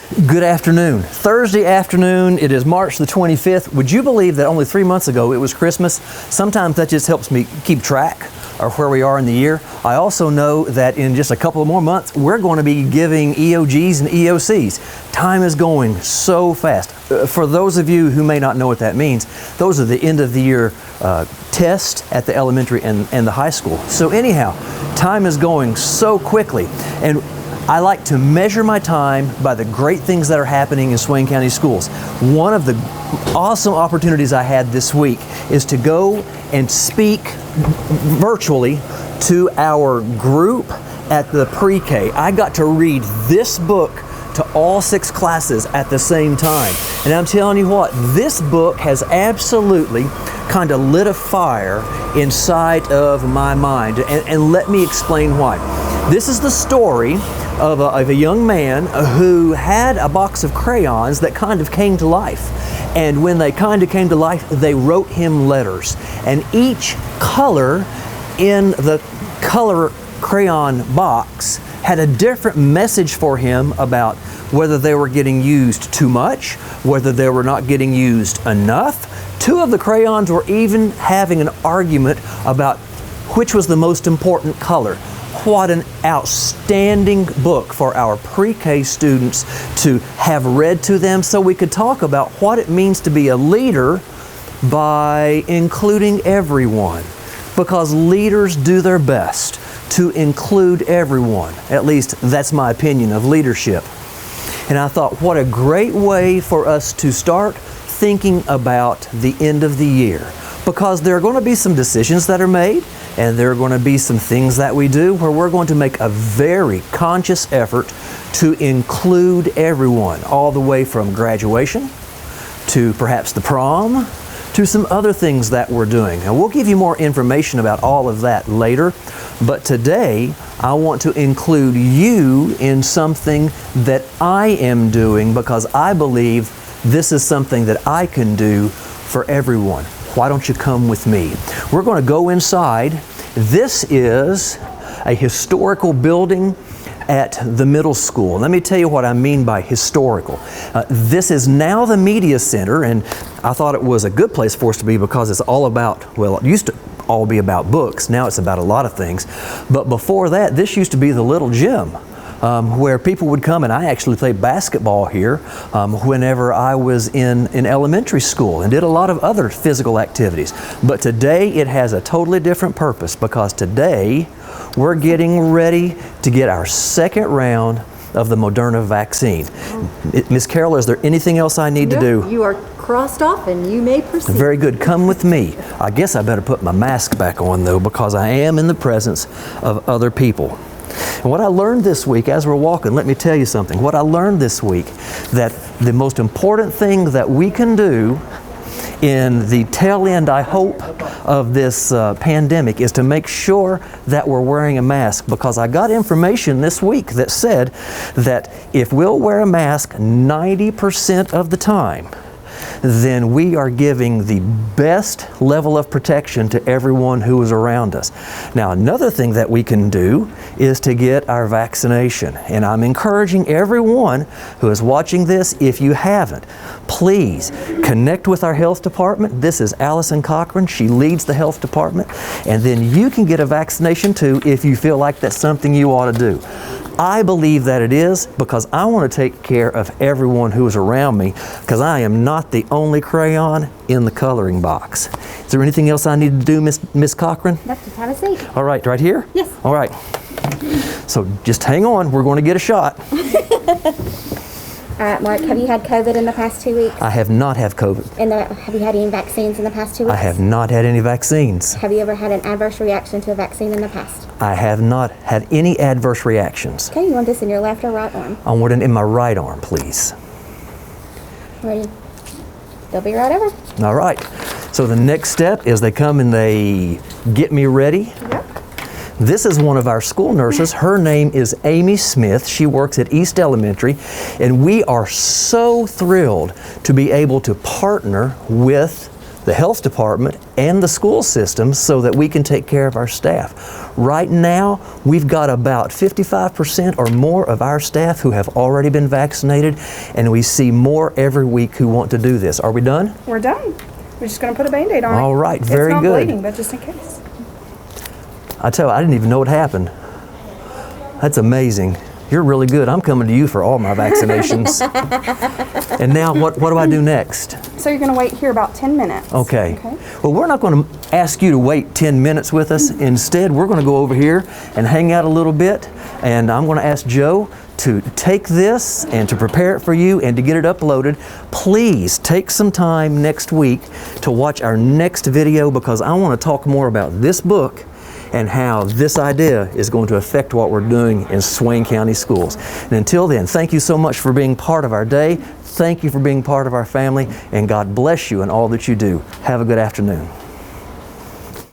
Good afternoon. Thursday afternoon, it is March the 25th. Would you believe that only 3 months ago it was Christmas? Sometimes that just helps me keep track of where we are in the year. I also know that in just a couple of more months, we're going to be giving EOGs and EOCs. Time is going so fast. For those of you who may not know what that means, those are the end of the year tests at the elementary and the high school. So anyhow, time is going so quickly. And I like to measure my time by the great things that are happening in Swain County schools. One of the awesome opportunities I had this week is to go and speak virtually to our group at the pre-K. I got to read this book to all 6 classes at the same time. And I'm telling you what, this book has absolutely kind of lit a fire inside of my mind. And let me explain why. This is the story of a young man who had a box of crayons that kind of came to life. And when they kind of came to life, they wrote him letters. And each color in the color crayon box had a different message for him about whether they were getting used too much, whether they were not getting used enough. 2 of the crayons were even having an argument about which was the most important color. What an outstanding book for our pre-K students to have read to them so we could talk about what it means to be a leader by including everyone. Because leaders do their best to include everyone. At least that's my opinion of leadership. And I thought, what a great way for us to start thinking about the end of the year. Because there are going to be some decisions that are made, and there are going to be some things that we do where we're going to make a very conscious effort to include everyone, all the way from graduation to perhaps the prom to some other things that we're doing. And we'll give you more information about all of that later. But today, I want to include you in something that I am doing because I believe this is something that I can do for everyone. Why don't you come with me? We're going to go inside. This is a historical building at the middle school. Let me tell you what I mean by historical. This is now the media center, and I thought it was a good place for us to be because it's all about, well, it used to all be about books. Now it's about a lot of things. But before that, this used to be the little gym. Where people would come, and I actually played basketball here whenever I was in elementary school and did a lot of other physical activities. But today it has a totally different purpose because today we're getting ready to get our second round of the Moderna vaccine. Miss Carol, is there anything else I need to do? You are crossed off and you may proceed. Very good. Come with me. I guess I better put my mask back on though because I am in the presence of other people. And what I learned this week as we're walking, let me tell you something. What I learned this week, that the most important thing that we can do in the tail end, I hope, of this pandemic is to make sure that we're wearing a mask. Because I got information this week that said that if we'll wear a mask 90% of the time, then we are giving the best level of protection to everyone who is around us. Now, another thing that we can do is to get our vaccination. And I'm encouraging everyone who is watching this, if you haven't, please connect with our health department. This is Allison Cochran. She leads the health department. And then you can get a vaccination too if you feel like that's something you ought to do. I believe that it is because I want to take care of everyone who is around me because I am not the only crayon in the coloring box. Is there anything else I need to do, Miss Cochran? No, just have a seat. All right, right here? Yes. All right. So just hang on. We're going to get a shot. All right, Mark, have you had COVID in the past 2 weeks? I have not had COVID. And have you had any vaccines in the past 2 weeks? I have not had any vaccines. Have you ever had an adverse reaction to a vaccine in the past? I have not had any adverse reactions. Okay, you want this in your left or right arm? I want it in my right arm, please. Ready? They'll be right over. All right. So the next step is they come and they get me ready. Yep. This is one of our school nurses. Her name is Amy Smith. She works at East Elementary, and we are so thrilled to be able to partner with the health department, and the school system so that we can take care of our staff. Right now, we've got about 55% or more of our staff who have already been vaccinated, and we see more every week who want to do this. Are we done? We're done. We're just going to put a Band-Aid on it. All right, very good. It's not good. bleeding, but just in case. I tell you, I didn't even know what happened. That's amazing. You're really good. I'm coming to you for all my vaccinations. And now, what do I do next? So you're going to wait here about 10 minutes. Okay. Well, we're not going to ask you to wait 10 minutes with us. Instead, we're going to go over here and hang out a little bit. And I'm going to ask Joe to take this and to prepare it for you and to get it uploaded. Please take some time next week to watch our next video, because I want to talk more about this book and how this idea is going to affect what we're doing in Swain County schools. And until then, thank you so much for being part of our day. Thank you for being part of our family, and God bless you in all that you do. Have a good afternoon.